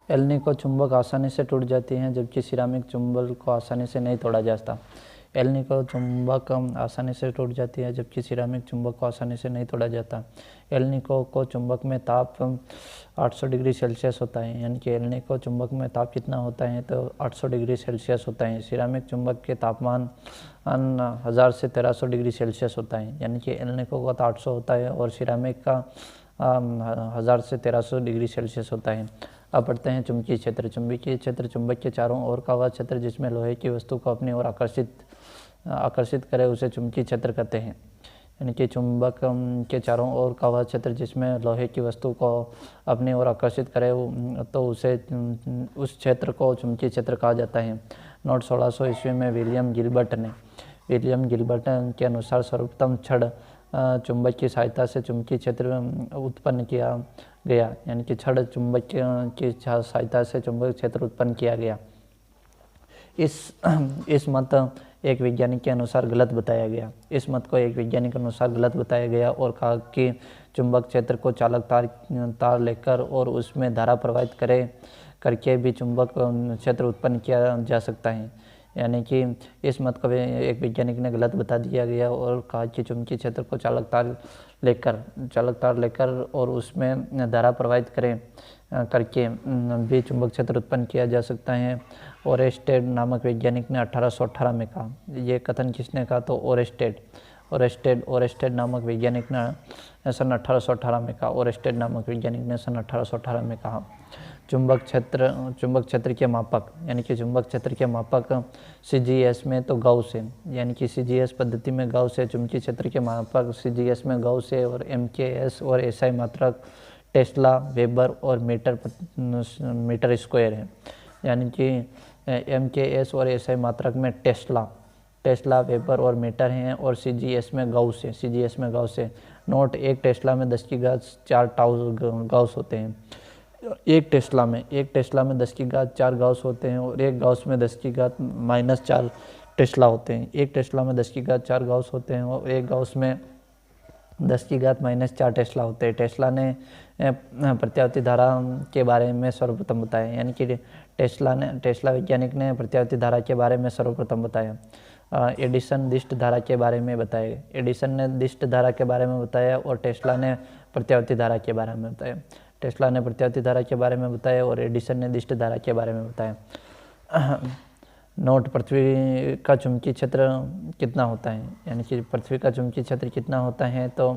Alnico चुंबक आसानी से टूट जाती हैं जबकि सिरामिक चुंबक को आसानी से नहीं तोड़ा जाता। एल्निको चुंबक आसानी से टूट जाती है जबकि सिरामिक चुंबक को आसानी से नहीं तोड़ा जाता। एल्निको को चुंबक में ताप 800 डिग्री सेल्सियस होता है, यानी कि एल्निको चुंबक में ताप कितना होता है तो 800 डिग्री सेल्सियस होता है। सिरामिक चुंबक के तापमान 1000 से 1300 डिग्री सेल्सियस होता है, यानी कि एल्निको का तो 800 होता है और सिरामिक का 1000 से 1300 डिग्री सेल्सियस होता है। अब पढ़ते हैं चुंबकीय क्षेत्र। चुंबकीय क्षेत्र चुंबक के चारों ओर का वह क्षेत्र जिसमें लोहे की वस्तु को अपनी ओर आकर्षित करे उसे चुंबकीय क्षेत्र कहते हैं। यानी कि चुंबक के चारों ओर का वह क्षेत्र जिसमें लोहे की वस्तु को अपनी ओर आकर्षित करे तो उसे उस क्षेत्र को चुंबकीय क्षेत्र कहा जाता है। नोट 1600 ईस्वी में विलियम गिलबर्ट के अनुसार सर्वोत्तम छड़ चुंबक की सहायता से चुंबकीय क्षेत्र उत्पन्न किया गया, यानी कि छड़ चुंबक की सहायता से चुंबक क्षेत्र उत्पन्न किया गया। इस मत एक वैज्ञानिक के अनुसार गलत बताया गया। इस मत को एक वैज्ञानिक के अनुसार गलत बताया गया और कहा कि चुंबक क्षेत्र को चालक तार लेकर और उसमें धारा प्रवाहित करके भी चुंबक क्षेत्र उत्पन्न किया जा सकता है। यानी कि इस मत को एक वैज्ञानिक ने गलत बता दिया गया और कहा कि चुंबकीय क्षेत्र को चालक तार लेकर और उसमें धारा प्रवाहित करके भी चुंबक क्षेत्र उत्पन्न किया जा सकता है। ओरेस्टेड नामक वैज्ञानिक ने 1818 में कहा। ये कथन किसने कहा तो ओरेस्टेड नामक वैज्ञानिक ने सन 1818 में कहा। ओरेस्टेड नामक वैज्ञानिक ने सन 1818 में कहा। चुंबक क्षेत्र के मापक, यानी कि चुंबक क्षेत्र के मापक CGS में तो गाउस है, यानी कि CGS पद्धति में गाउस है। चुंबकीय क्षेत्र के मापक CGS में गाउस है और MKS और SI मात्रक टेस्ला, वेबर और मीटर स्क्वायर है। यानी कि MKS और SI मात्रक में टेस्ला, वेबर और मीटर हैं और CGS में गाउस है। नोट, एक टेस्ला में 10 की घात 4 गाउस होते हैं। एक टेस्ला में 10 की घात 4 गाउस होते हैं और एक गाउस में 10 की घात -4 टेस्ला होते हैं। एक टेस्ला में 10 की घात 4 गाउस होते हैं और एक गाउस में 10 की घात -4 टेस्ला होते हैं। टेस्ला ने प्रत्यावर्ती धारा के बारे में सर्वप्रथम बताया, यानी कि टेस्ला वैज्ञानिक ने प्रत्यावर्ती धारा के बारे में सर्वप्रथम बताया। एडिसन दिष्ट धारा के बारे में बताया। एडिसन ने दिष्ट धारा के बारे में बताया और टेस्ला ने प्रत्यावर्ती धारा के बारे में बताया। टेस्ला ने प्रत्यावर्ती धारा के बारे में बताया और एडिसन ने दिष्ट धारा के बारे में बताया। नोट, पृथ्वी का चुंबकीय क्षेत्र कितना होता है, यानी कि पृथ्वी का चुंबकीय क्षेत्र कितना होता है तो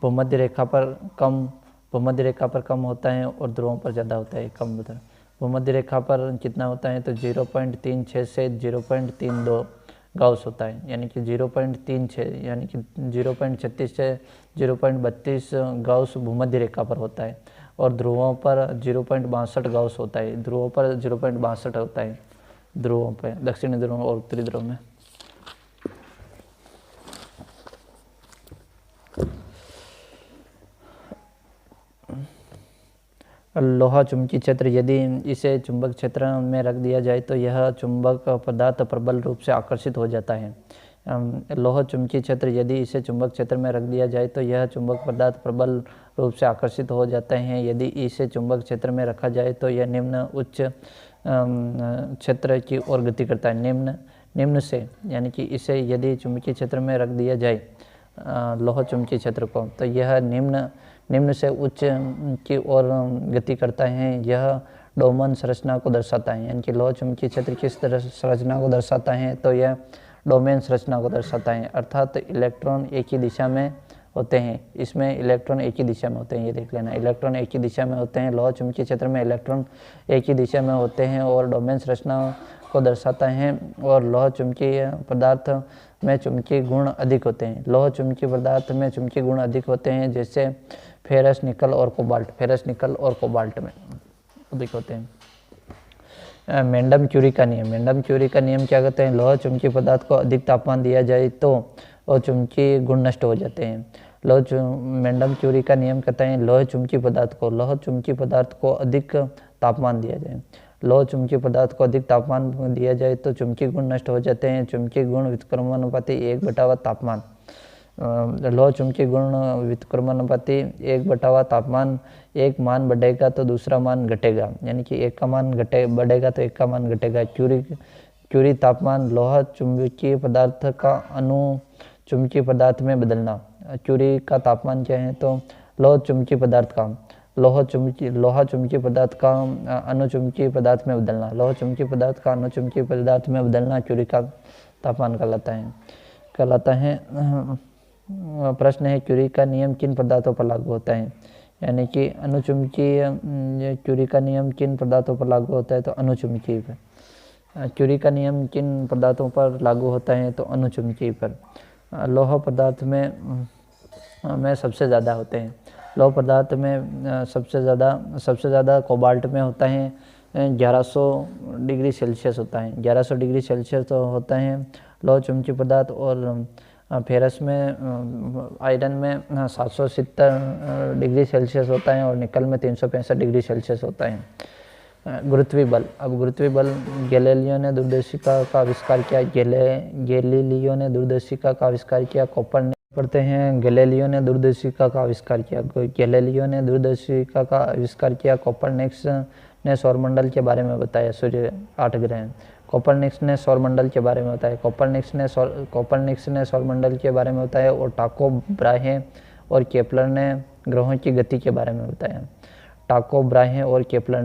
भूमध्य रेखा पर कम होता है और ध्रुवों पर ज़्यादा होता है। कम मतलब भूमध्य रेखा पर कितना होता है तो 0.36 से 0.32 गाउस होता है, यानी कि 0.36 यानी कि 0.36 से 0.32 गाउस भूमध्य रेखा पर होता है और ध्रुवों पर 0.62 गाउस होता है। ध्रुवों पर 0.62 होता है, ध्रुवों पर, दक्षिणी ध्रुव और उत्तरी ध्रुव में। लोहा चुंबकीय क्षेत्र, यदि इसे चुंबक क्षेत्र में रख दिया जाए तो यह चुंबक पदार्थ प्रबल रूप से आकर्षित हो जाता है। लोहा चुंबकीय क्षेत्र, यदि इसे चुंबक क्षेत्र में रख दिया जाए तो यह चुंबक पदार्थ प्रबल रूप से आकर्षित हो जाते हैं। यदि इसे चुंबक क्षेत्र में रखा जाए तो यह निम्न उच्च क्षेत्र की ओर गति करता है। निम्न से, यानी कि इसे यदि चुंबकीय क्षेत्र में रख दिया जाए लोहा चुंबकीय क्षेत्र को तो यह निम्न से उच्च की ओर गति करता है। यह डोमन संरचना को दर्शाता है, यानी कि लोहा चुंबकीय क्षेत्र किस तरह संरचना को दर्शाता है तो यह डोमेन संरचना को दर्शाता है, अर्थात इलेक्ट्रॉन एक ही दिशा में होते हैं। इसमें इलेक्ट्रॉन एक ही दिशा में होते हैं, ये देख लेना, इलेक्ट्रॉन एक ही दिशा में होते हैं। लोहा चुंबकीय क्षेत्र में इलेक्ट्रॉन एक ही दिशा में होते हैं और डोमेन संरचना को दर्शाता है। और लोहा चुंबकीय पदार्थ में चुंबकीय गुण अधिक होते हैं। लोहा चुंबकीय पदार्थ में चुंबकीय गुण अधिक होते हैं, जैसे फेरस, निकल और कोबाल्ट में अधिक होते हैं। मेंडम क्यूरी का नियम क्या कहते हैं, लोहा चुंबकीय पदार्थ को अधिक तापमान दिया जाए तो और चुंबकीय गुण नष्ट हो जाते हैं। मेंडम क्यूरी का नियम कहता है लोहा चुंबकीय पदार्थ को अधिक तापमान दिया जाए। लोहा चुंबकीय पदार्थ को अधिक तापमान दिया जाए तो चुंबकीय गुण नष्ट हो जाते हैं। चुंबकीय गुण व्युत्क्रमण अनुपाती 1/तापमान। लोह चुंबकीय गुण व्युत्क्रमणानुपाती, एक बटा हुआ तापमान, एक मान बढ़ेगा तो दूसरा मान घटेगा, यानी कि एक का मान बढ़ेगा तो एक का मान घटेगा। क्यूरी तापमान, लोह चुंबकीय पदार्थ का अणु चुंबकीय पदार्थ में बदलना। क्यूरी का तापमान क्या है, तो लोह चुंबकीय पदार्थ का लोहा चुंबकीय पदार्थ का अणु चुंबकीय पदार्थ में बदलना। लोह चुंबकीय पदार्थ का अणु चुंबकीय पदार्थ में बदलना क्यूरी का तापमान कहलाता है। प्रश्न है, क्यूरी का नियम किन पदार्थों पर लागू होता है, यानी कि अणुचुंबकीय क्यूरी का नियम किन पदार्थों पर लागू होता है, तो अणुचुंबकीय पर। क्यूरी का नियम किन पदार्थों पर लागू होता है, तो अणुचुंबकीय पर। लोह पदार्थ में सबसे ज़्यादा होते हैं। लोह पदार्थ में सबसे ज़्यादा कोबाल्ट में होता है, 1100 डिग्री सेल्सियस होता है, 1100 डिग्री सेल्सियस तो होता है लोह चुंबकीय पदार्थ। और फेरस में आयरन में 770 डिग्री सेल्सियस होता है और निकल में 365 डिग्री सेल्सियस होता है। गुरुत्वीय बल। अब गुरुत्वीय बल गैलीलियो ने दूरदर्शिका का आविष्कार किया। गैलीलियो ने दूरदर्शिका का आविष्कार किया। कोपरनिकस पढ़ते हैं, गैलीलियो ने दूरदर्शिका का आविष्कार किया। गैलीलियो ने दूरदर्शिका का आविष्कार किया। कोपरनिकस ने सौरमंडल के बारे में बताया, सूर्य 8 ग्रह। कोपरनिकस ने सौरमंडल के बारे में बताया। कोपरनिकस ने सौरमंडल के बारे में बताया। और टाको ब्राहे और केपलर ने ग्रहों की गति के बारे में बताया। टाको ब्राहे और केपलर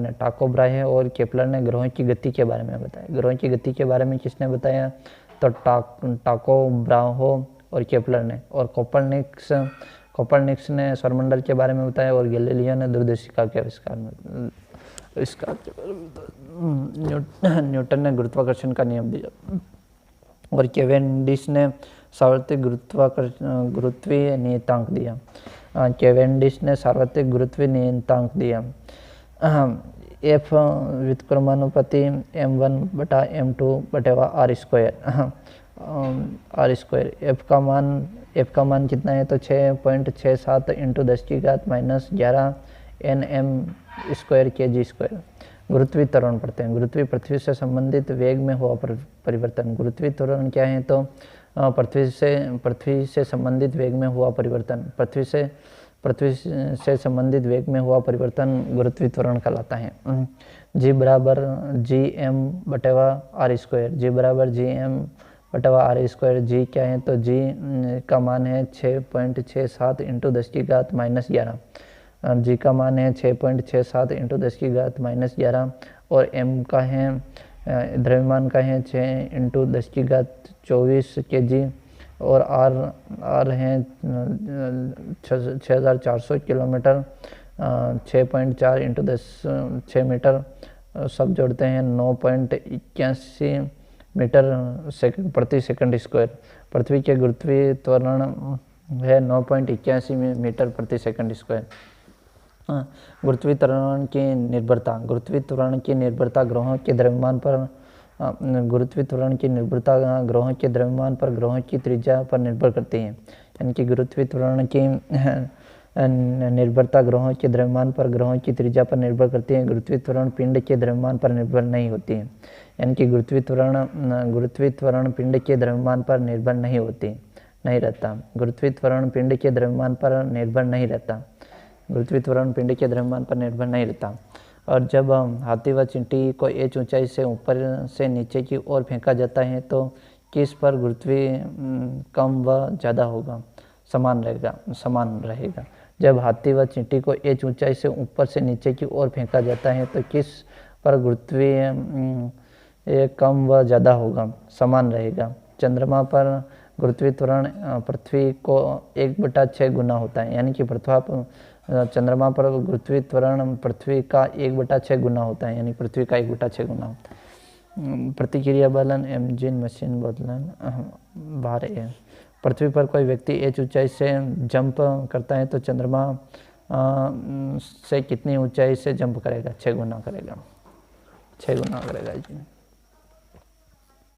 ने ग्रहों की गति के बारे में बताया। ग्रहों की गति के बारे में किसने बताया, तो टाको ब्राहो और केपलर ने। और कोपरनिकस ने सौरमंडल के बारे में बताया। और गैलीलियो ने दूरदर्शिका के आविष्कार में न्यूटन ने गुरुत्वाकर्षण का नियम दिया। और केवेंडिश ने सार्वत्रिक गुरुत्वीय नियतांक दिया। F व्युत्क्रमानुपाती m1/m2/r²। एफ का मान कितना है, तो 6.67 × 10⁻11 Nm² kg²। गुरुत्वीय त्वरण पढ़ते हैं। गुरुत्वीय पृथ्वी से संबंधित वेग में हुआ परिवर्तन। गुरुत्वीय त्वरण क्या है, तो पृथ्वी से संबंधित वेग में हुआ परिवर्तन। पृथ्वी से संबंधित वेग में हुआ परिवर्तन गुरुत्वीय त्वरण कहलाता है। G बराबर gm/r²। G बराबर gm/r²। G क्या है, तो G का मान है 6.67 × 10⁻11। G का मान है 6.67 × 10⁻11। और m का है द्रव्यमान का है 6 × 10⁻24 kg। और r है 6400 किलोमीटर, 6.4 × 10 6 मीटर, सब जोड़ते हैं 9.81 मीटर प्रति सेकंड स्क्वायर। पृथ्वी के गुरुत्वीय त्वरण है 9.81 मीटर प्रति सेकंड स्क्वायर। गुरुत्वीय त्वरण की निर्भरता ग्रहों के द्रव्यमान पर ग्रहों की त्रिज्या पर निर्भर करती है। यानी कि गुरुत्वीय त्वरण की निर्भरता ग्रहों के द्रव्यमान पर ग्रहों की त्रिज्या पर निर्भर करती है। गुरुत्वीय त्वरण पिंड के द्रव्यमान पर निर्भर नहीं होती है। यानी कि गुरुत्वीय त्वरण पिंड के द्रव्यमान पर निर्भर नहीं रहता। गुरुत्वीय त्वरण पिंड के द्रव्यमान पर निर्भर नहीं रहता। और जब हाथी व चींटी को एक ऊंचाई से ऊपर से नीचे की ओर फेंका जाता है तो किस पर गुरुत्वीय कम व ज़्यादा होगा, समान रहेगा। जब हाथी व चींटी को एक ऊंचाई से ऊपर से नीचे की ओर फेंका जाता है तो किस पर गुरुत्वीय कम व ज़्यादा होगा, समान रहेगा। चंद्रमा पर गुरुत्वीय त्वरण पृथ्वी को 1/6 गुना होता है। यानी कि चंद्रमा पर गुरुत्वीय त्वरण पृथ्वी का 1/6 गुना होता है। यानी पृथ्वी का 1/6 गुना होता है। प्रतिक्रिया बलन एमजिन मशीन बदलन भार है। पृथ्वी पर कोई व्यक्ति एक ऊंचाई से जंप करता है तो चंद्रमा से कितनी ऊंचाई से जंप करेगा, 6 गुना करेगा जी।